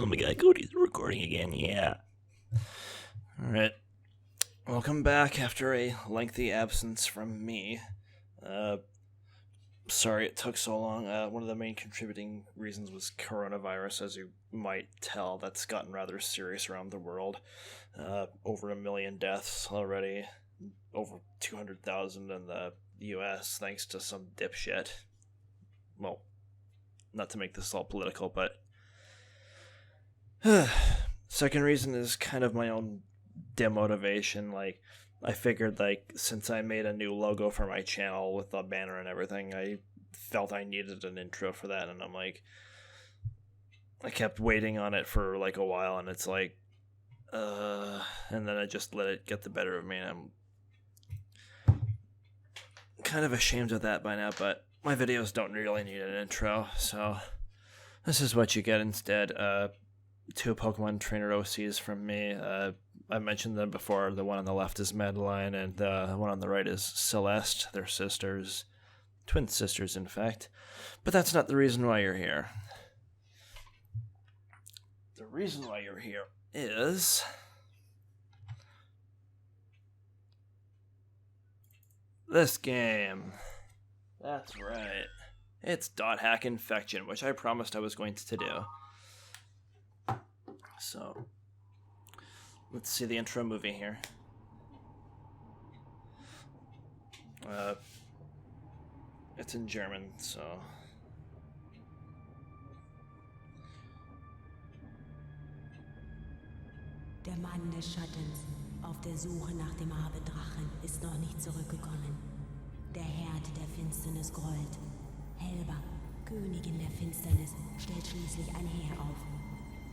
Oh my god, Cody's recording again, yeah. Alright. Welcome back after a lengthy absence from me. Sorry it took so long. One of the main contributing reasons was coronavirus, as you might tell. That's gotten rather serious around the world. Over 1 million deaths already. Over 200,000 in the US, thanks to some dipshit. Well, not to make this all political, but second reason is kind of my own demotivation. Like, I figured, like, since I made a new logo for my channel with the banner and everything, I felt I needed an intro for that, and I'm like, I kept waiting on it for like a while, and it's like, and then I just let it get the better of me, and I'm kind of ashamed of that by now, but my videos don't really need an intro, so this is what you get instead. 2 Pokemon Trainer OCs from me. I mentioned them before. The one on the left is Madeline, and the one on the right is Celeste. They're sisters. Twin sisters, in fact. But that's not the reason why you're here. The reason why you're here is this game. That's right. It's .hack Infection, which I promised I was going to do. So, let's see the intro movie here. It's in German, so. Der Mann des Schattens, auf der Suche nach dem Abendrachen, ist noch nicht zurückgekommen. Der Herd der Finsternis grollt. Helba, Königin der Finsternis, stellt schließlich ein Heer auf.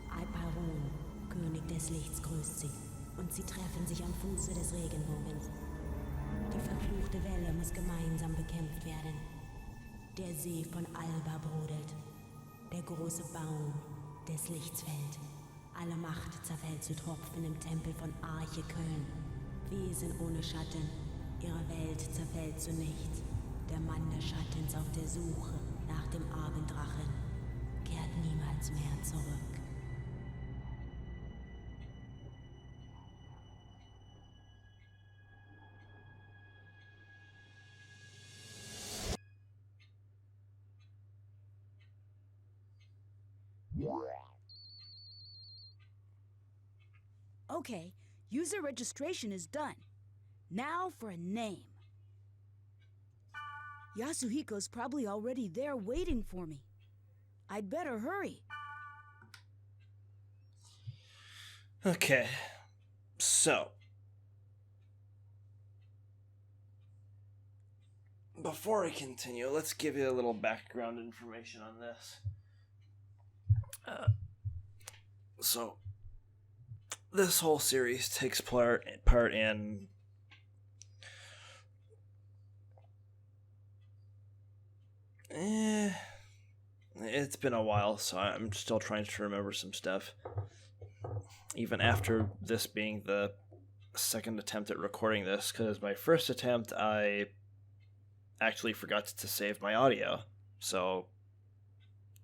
Alparon, König des Lichts, grüßt sie, und sie treffen sich am Fuße des Regenbogens. Die verfluchte Welle muss gemeinsam bekämpft werden. Der See von Alba brodelt. Der große Baum des Lichts fällt. Alle Macht zerfällt zu Tropfen im Tempel von Arche Köln. Wesen ohne Schatten, ihre Welt zerfällt zu nichts. Der Mann des Schattens auf der Suche nach dem Abenddrachen kehrt niemals mehr zurück. Okay, user registration is done. Now for a name. Yasuhiko's probably already there waiting for me. I'd better hurry. Okay, so. Before I continue, let's give you a little background information on this. So, this whole series takes part in it's been a while, so I'm still trying to remember some stuff. Even after this being the second attempt at recording this, because my first attempt I actually forgot to save my audio, so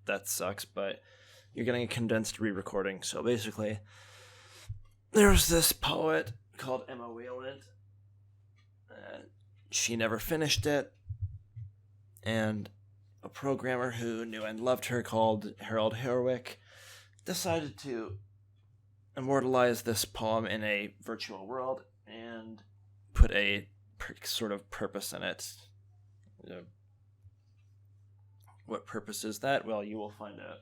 that sucks, but you're getting a condensed re-recording. So basically, there's this poet called Emma Whelan. She never finished it, and a programmer who knew and loved her called Harold Herwick decided to immortalize this poem in a virtual world and put a sort of purpose in it. What purpose is that? Well, you will find out.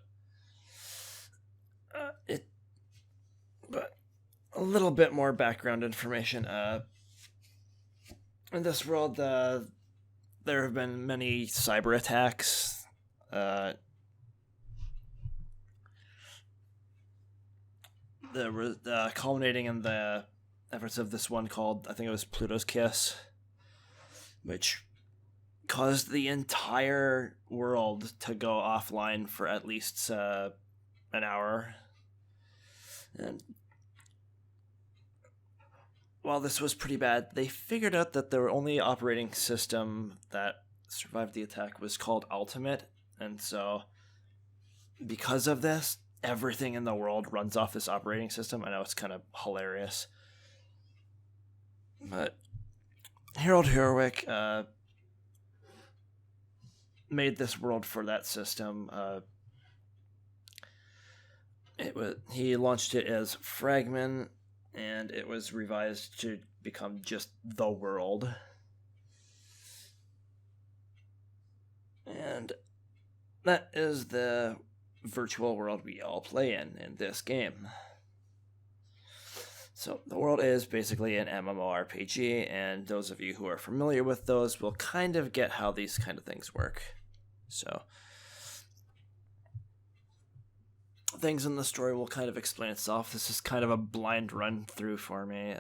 But a little bit more background information. In this world, there have been many cyber attacks. Culminating in the efforts of this one called, I think it was Pluto's Kiss, which caused the entire world to go offline for at least an hour. And while this was pretty bad, they figured out that the only operating system that survived the attack was called Ultimate, and so because of this, everything in the world runs off this operating system. I know it's kind of hilarious. But Harold Herwick made this world for that system. He launched it as Fragment, and it was revised to become just the world. And that is the virtual world we all play in this game. So the world is basically an MMORPG, and those of you who are familiar with those will kind of get how these kind of things work. So things in the story will kind of explain itself. This is kind of a blind run through for me,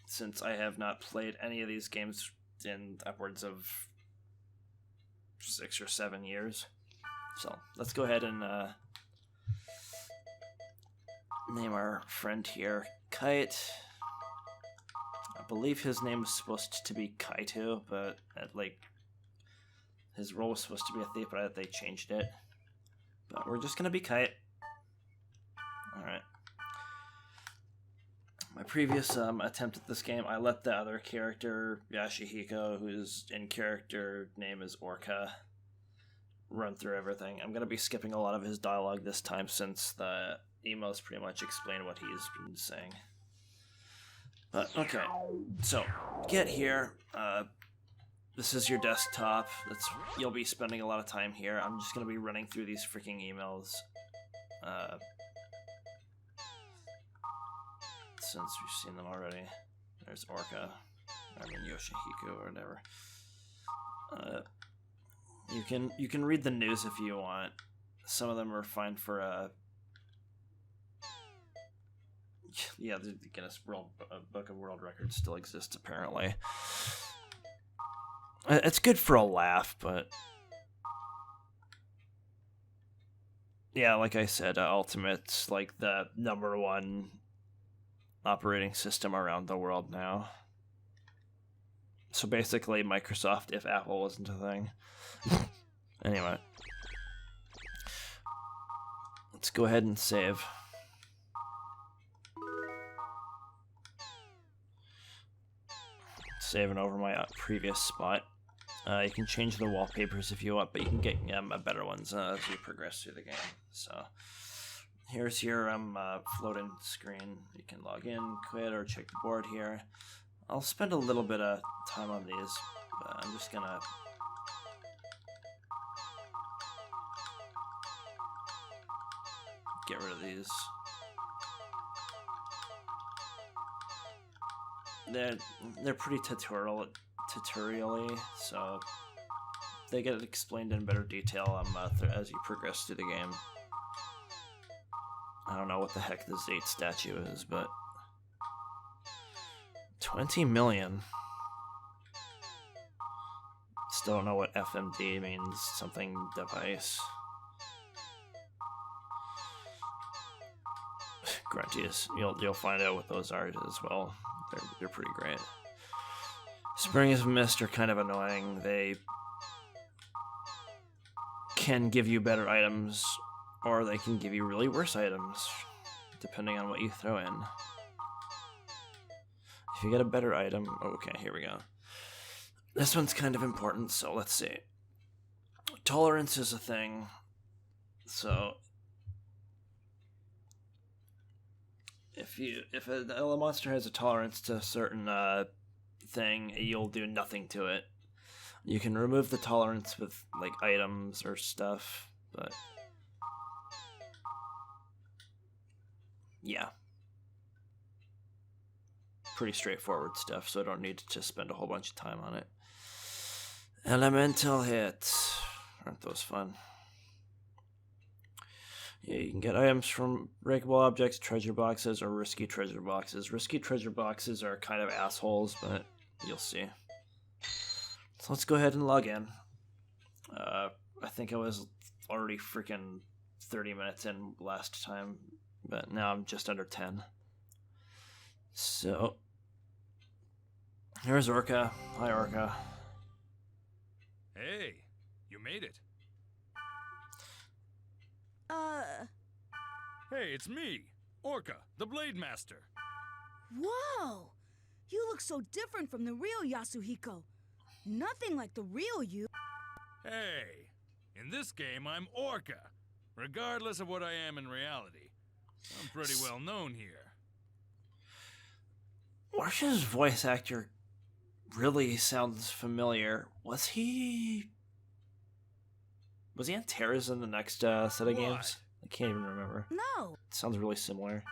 since I have not played any of these games in upwards of 6 or 7 years. So let's go ahead and name our friend here Kite. I believe his name was supposed to be Kaito, but his role was supposed to be a thief, but they changed it. But we're just gonna be Kite. Alright. My previous attempt at this game, I let the other character, Yashihiko, whose in-character name is Orca, run through everything. I'm gonna be skipping a lot of his dialogue this time, since the emos pretty much explain what he's been saying. But okay, so get here. This is your desktop. You'll be spending a lot of time here. I'm just gonna be running through these freaking emails, since we've seen them already. There's Orca, Yoshihiko or whatever. You can read the news if you want. Some of them are fine for yeah, the Guinness Book of World Records still exists apparently. It's good for a laugh, but yeah, like I said, Ultimate's like the #1 operating system around the world now. So basically Microsoft if Apple wasn't a thing. Anyway. Let's go ahead and save. Saving over my previous spot. You can change the wallpapers if you want, but you can get better ones as you progress through the game. So here's your floating screen. You can log in, quit, or check the board here. I'll spend a little bit of time on these, but I'm just gonna get rid of these. They're pretty tutorial-y, so they get explained in better detail as you progress through the game. I don't know what the heck the Zate statue is, but 20 million. Still don't know what FMD means. Something device. Grunties. You'll find out what those are as well. They're pretty great. Springs of Mist are kind of annoying. They can give you better items, or they can give you really worse items, depending on what you throw in. If you get a better item... Okay, here we go. This one's kind of important, so let's see. Tolerance is a thing. So if a monster has a tolerance to a certain thing, you'll do nothing to it. You can remove the tolerance with like items or stuff, but yeah, pretty straightforward stuff, so I don't need to spend a whole bunch of time on it. Elemental hits, aren't those fun? Yeah, you can get items from breakable objects, treasure boxes, or risky treasure boxes. Risky treasure boxes are kind of assholes, but you'll see. So let's go ahead and log in. I think I was already freaking 30 minutes in last time, but now I'm just under 10. So, here's Orca. Hi, Orca. Hey, you made it. Hey, it's me, Orca, the Blade Master. Whoa! You look so different from the real Yasuhiko. Nothing like the real you. Hey, in this game I'm Orca, regardless of what I am in reality. I'm pretty well known here. Orca's voice actor really sounds familiar. Was he on Terra's in the next set of games? I can't even remember. No. It sounds really similar.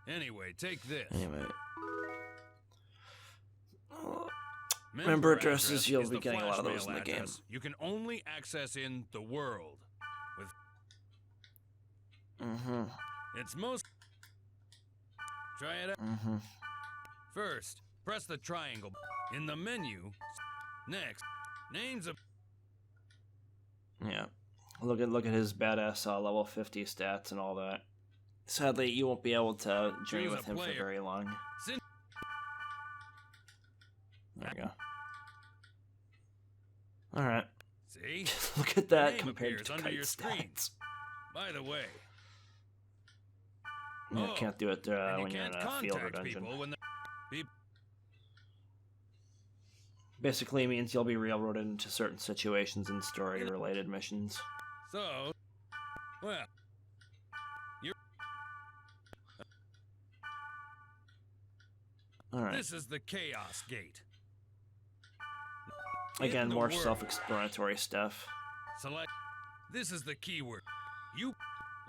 Anyway, take this. Anyway. Member addresses, you'll be getting a lot of those in the game. You can only access in the world. With It's most... Try it out. First, press the triangle in the menu. Next, names of... Yeah. Look at his badass level 50 stats and all that. Sadly, you won't be able to journey with him for very long. There we go. Alright. See? Look at that Name compared to under Kite your screen. stats. By the way... Yeah, can't do it and when you you're in can't a field or contact dungeon. people when Basically means you'll be railroaded into certain situations and story-related missions. So... Well... You're... Alright. This is the Chaos Gate. Again, In the more world. self-explanatory stuff. Select. This is the keyword. You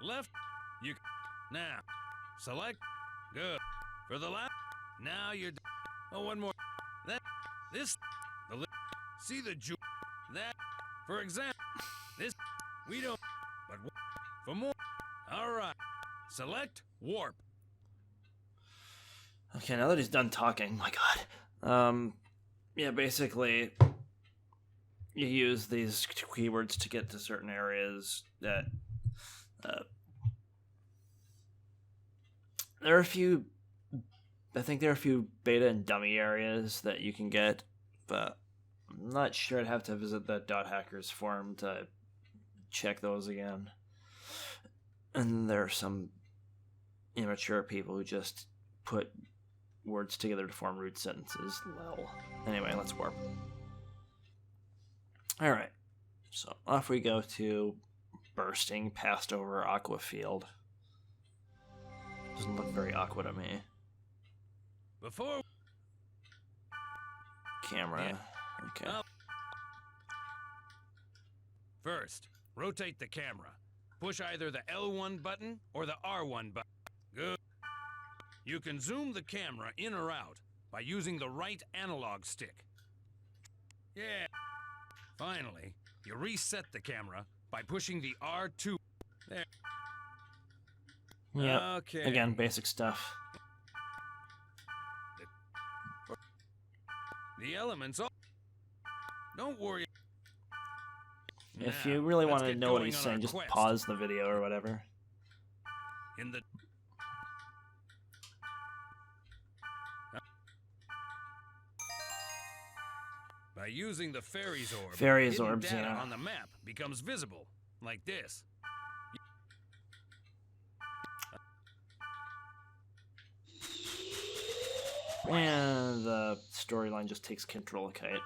left. You now. Select. Good. For the left. Now you're. Oh, one more. That. This. The. See the ju. That. For example. This. We don't. But for more. All right. Select warp. Okay, now that he's done talking, my god. Yeah, basically, you use these keywords to get to certain areas that, there are a few, I think there are a few beta and dummy areas that you can get, but I'm not sure. I'd have to visit the .hackers forum to check those again. And there are some immature people who just put words together to form root sentences. Lol. Anyway, let's warp. Alright. So off we go to bursting past over Aqua Field. Doesn't look very aqua to me. Before. Camera. Yeah. Okay. First, rotate the camera. Push either the L1 button or the R1 button. Good. You can zoom the camera in or out by using the right analog stick. Yeah. Finally, you reset the camera by pushing the R2. There. Yep. Okay. Again, basic stuff. The elements all... Don't worry. If Now, you really let's want to get know what going he's on saying, our just quest. pause the video or whatever. In the... By using the Fairy's Orb, Fairy's hidden Orbs, data yeah. on the map becomes visible, like this. And the storyline just takes control of Kite.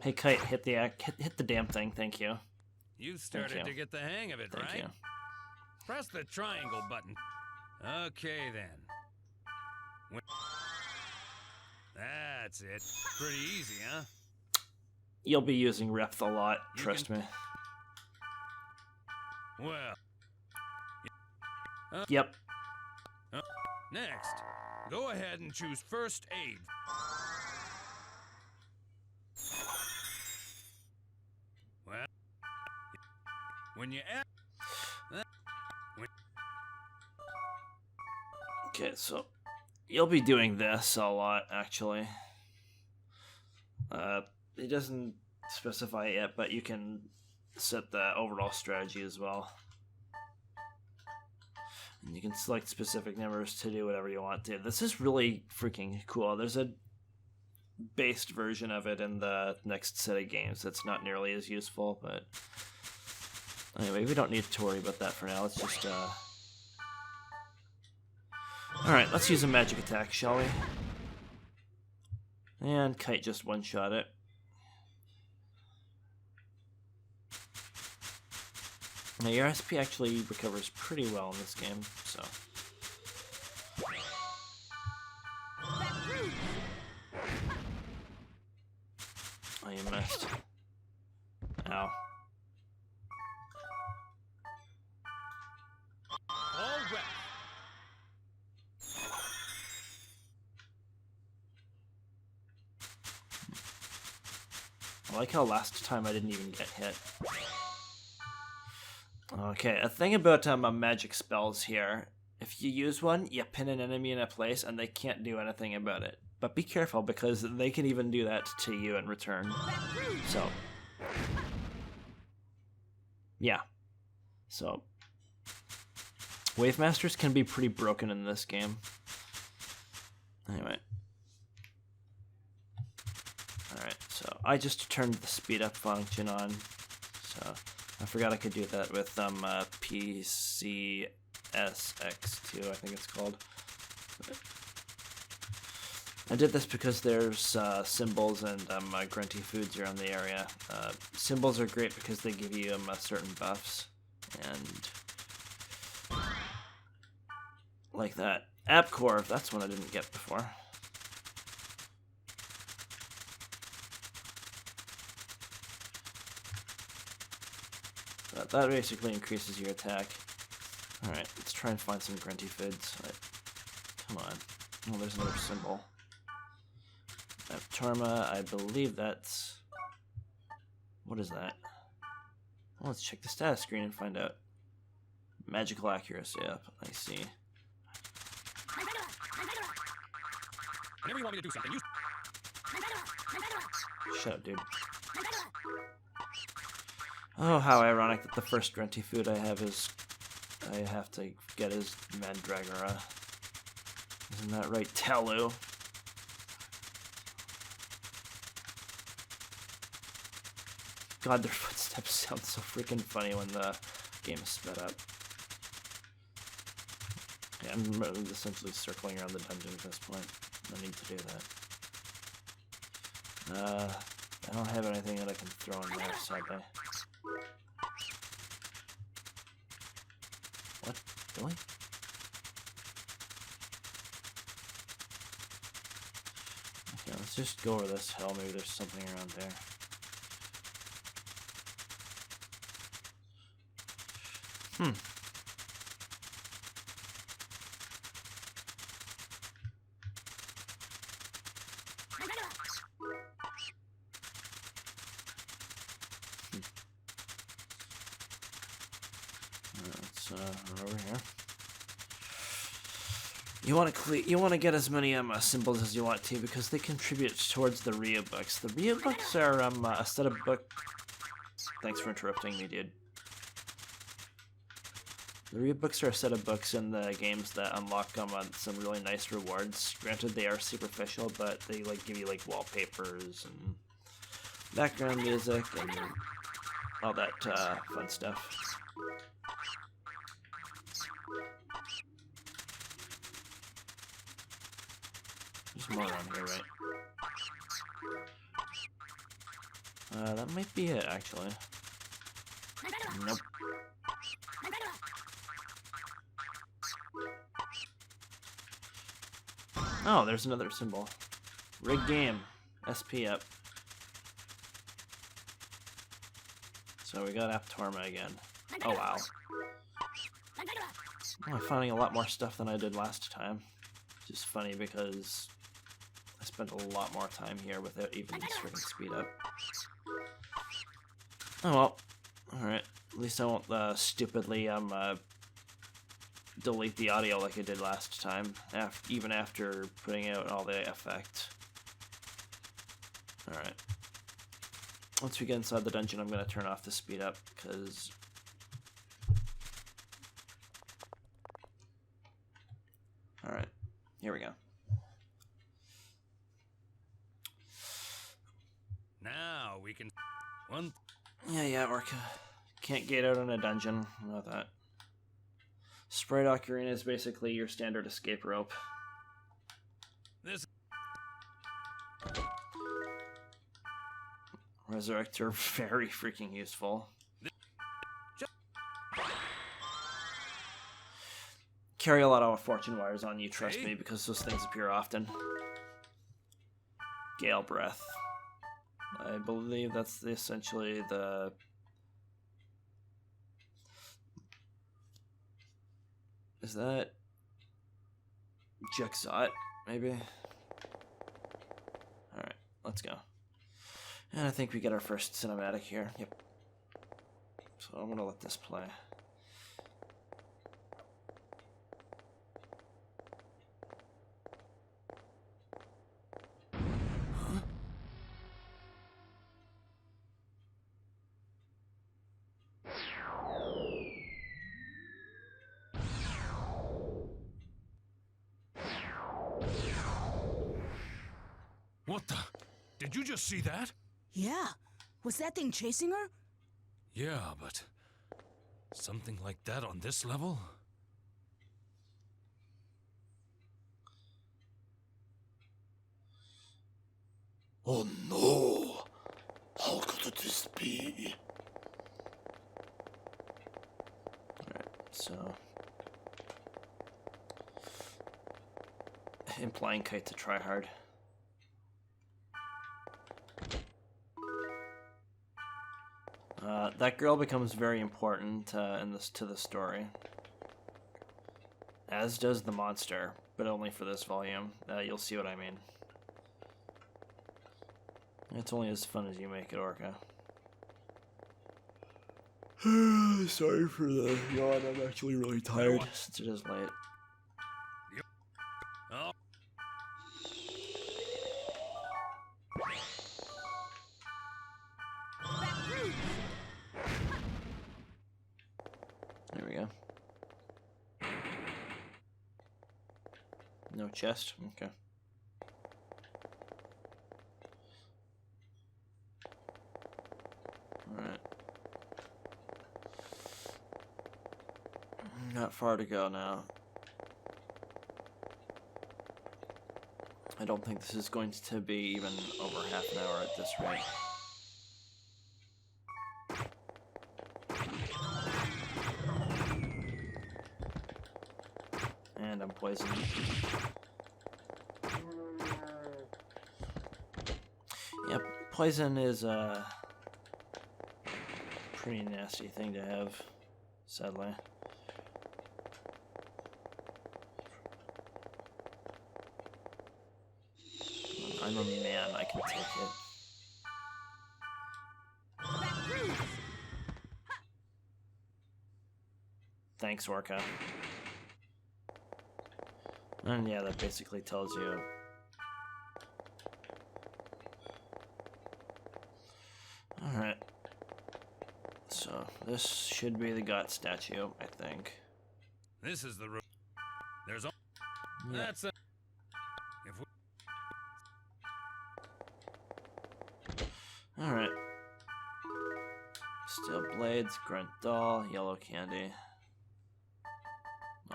Hey Kite, hit the damn thing, thank you. You've started you. to get the hang of it, Thank right? you. Press the triangle button. Okay, then. That's it. Pretty easy, huh? You'll be using Repth a lot, You trust can- me. Well, Yep. next, go ahead and choose First Aid. Well, when you add... Okay, so you'll be doing this a lot, actually. It doesn't specify it yet, but you can set the overall strategy as well. And you can select specific numbers to do whatever you want to. This is really freaking cool. There's a based version of it in the next set of games that's not nearly as useful, but anyway, we don't need to worry about that for now. Let's just alright, let's use a magic attack, shall we? And Kite just one-shot it. Now your SP actually recovers pretty well in this game, so. Oh, you missed. Ow. All right. I like how last time I didn't even get hit. Okay, a thing about magic spells here. If you use one, you pin an enemy in a place and they can't do anything about it. But be careful because they can even do that to you in return. So, yeah. So, Wave Masters can be pretty broken in this game. Anyway. Alright, so I just turned the speed up function on. So, I forgot I could do that with PCSX2, I think it's called. I did this because there's symbols and grunty foods around the area. Symbols are great because they give you certain buffs, and like that. Appcore, that's one I didn't get before. That basically increases your attack. Alright, let's try and find some grunty foods. Come on. Oh, there's another symbol. Torma, I believe that's... What is that? Well, let's check the status screen and find out. Magical accuracy up, I see. Whenever you want me to do something, you... Shut up, dude. Oh, how ironic that the first grunty food I have is... I have to get his Mandragora. Isn't that right, Talu? God, their footsteps sound so freaking funny when the game is sped up. Yeah, I'm essentially circling around the dungeon at this point. I need to do that. I don't have anything that I can throw in there, sadly. What? Really? Okay, let's just go over this hill. Maybe there's something around there. Let's run over here. You want to get as many symbols as you want to because they contribute towards the Ryu books. The Ryu books are a set of book. Thanks for interrupting me, dude. The Ryu books are a set of books in the games that unlock some really nice rewards. Granted, they are superficial, but they give you wallpapers and background music and all that fun stuff. There's more around here, right? That might be it, actually. Nope. Oh, there's another symbol. Rig game. SP up. So we got Aptorma again. Oh wow. Oh, I'm finding a lot more stuff than I did last time. Which is funny because I spent a lot more time here without even freaking speed up. Oh well. Alright. At least I won't stupidly delete the audio like I did last time, even after putting out all the effect. Alright. Once we get inside the dungeon, I'm going to turn off the speed up, because... Alright, here we go. Now we can... One... Yeah, Orca. Can't get out in a dungeon. I know that. Sprite Ocarina is basically your standard escape rope. This... Resurrects are very freaking useful. Carry a lot of fortune wires on you, trust me, because those things appear often. Gale Breath. I believe that's essentially the... Is that... Jexot, maybe? Alright, let's go. And I think we get our first cinematic here. Yep. So I'm gonna let this play. What the? Did you just see that? Yeah. Was that thing chasing her? Yeah, but... something like that on this level? Oh no! How could this be? Alright, so... Implying Kite to try hard. That girl becomes very important to the story. As does the monster, but only for this volume. You'll see what I mean. It's only as fun as you make it, Orca. Sorry for the yawn, I'm actually really tired since it is late. Oh. There we go. No chest? Okay. Alright. Not far to go now. I don't think this is going to be even over half an hour at this rate. And I'm poisoned. Yep, poison is a pretty nasty thing to have, sadly. I'm a man, I can take it. Thanks, Orca. And yeah, that basically tells you. Alright. So, this should be the God statue, I think. This is the room. There's... Yeah. That's a... If we... Alright. Steel blades, grunt doll, yellow candy.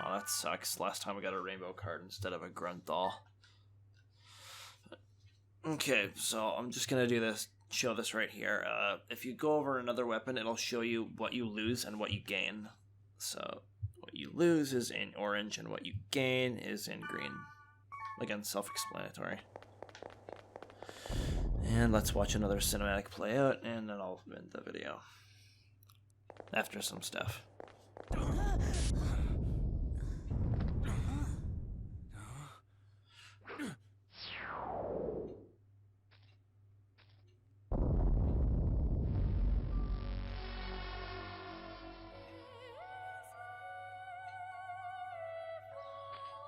Oh, that sucks. Last time I got a rainbow card instead of a grunt doll. Okay, so I'm just gonna do this, show this right here. If you go over another weapon, it'll show you what you lose and what you gain. So, what you lose is in orange, and what you gain is in green. Again, self-explanatory. And let's watch another cinematic play out, and then I'll end the video. After some stuff.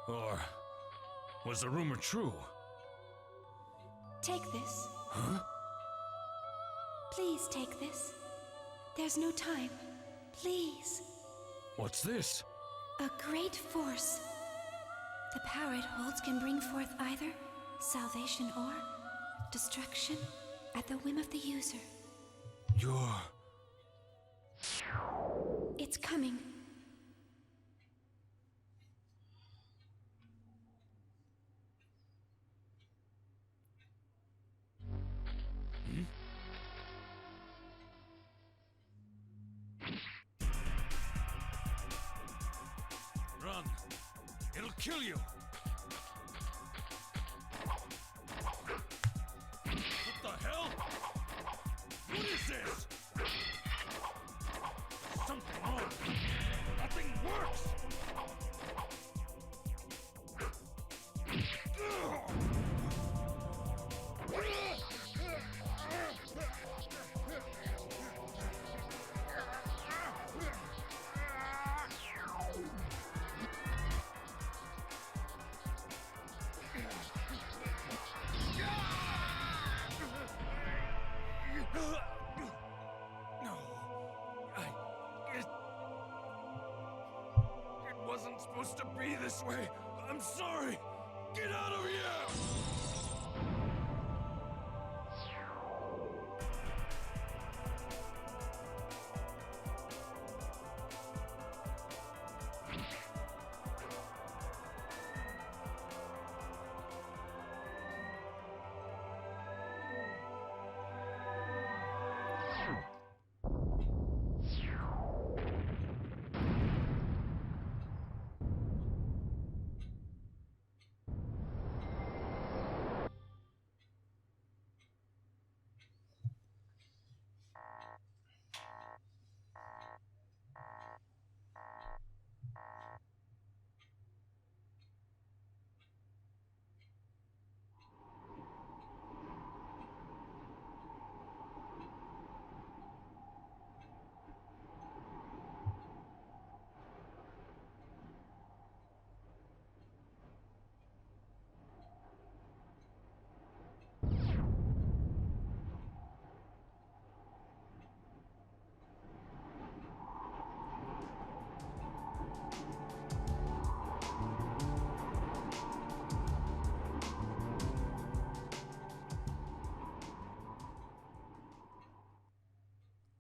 Or was the rumor true? Take this. Huh? Please take this. There's no time. Please. What's this? A great force. The power it holds can bring forth either salvation or destruction. at the whim of the user. You're... It's coming. Run! It'll kill you! What the hell? What is this? Something wrong. Nothing works! No, it wasn't supposed to be this way. I'm sorry. Get out of here!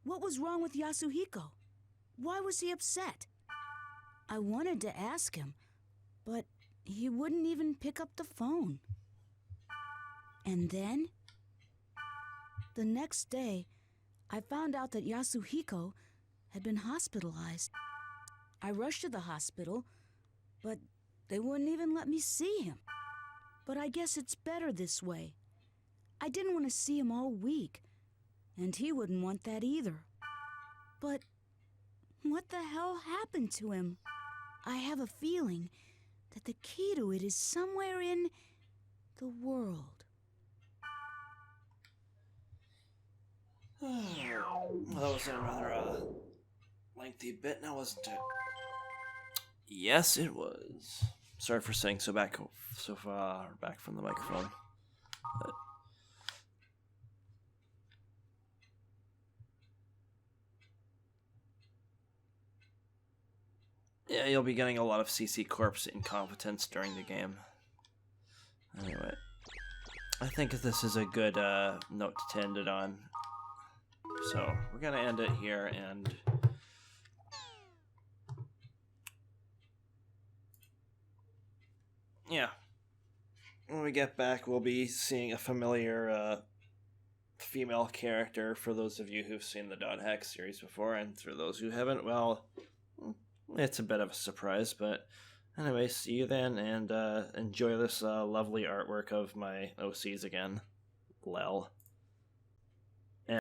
What was wrong with Yasuhiko? Why was he upset? I wanted to ask him, but he wouldn't even pick up the phone. And then, the next day, I found out that Yasuhiko had been hospitalized. I rushed to the hospital, but they wouldn't even let me see him. But I guess it's better this way. I didn't want to see him all week, and he wouldn't want that either. But what the hell happened to him? I have a feeling that the key to it is somewhere in the world. Well, that was a rather lengthy bit now, wasn't it? Yes, it was. Sorry for saying so far back from the microphone. But yeah, you'll be getting a lot of CC Corp's incompetence during the game. Anyway, I think this is a good note to end it on. So, we're going to end it here, and yeah. When we get back, we'll be seeing a familiar female character for those of you who've seen the .hack series before, and for those who haven't, well, it's a bit of a surprise, but anyway, see you then, and enjoy this lovely artwork of my OCs again. Lel.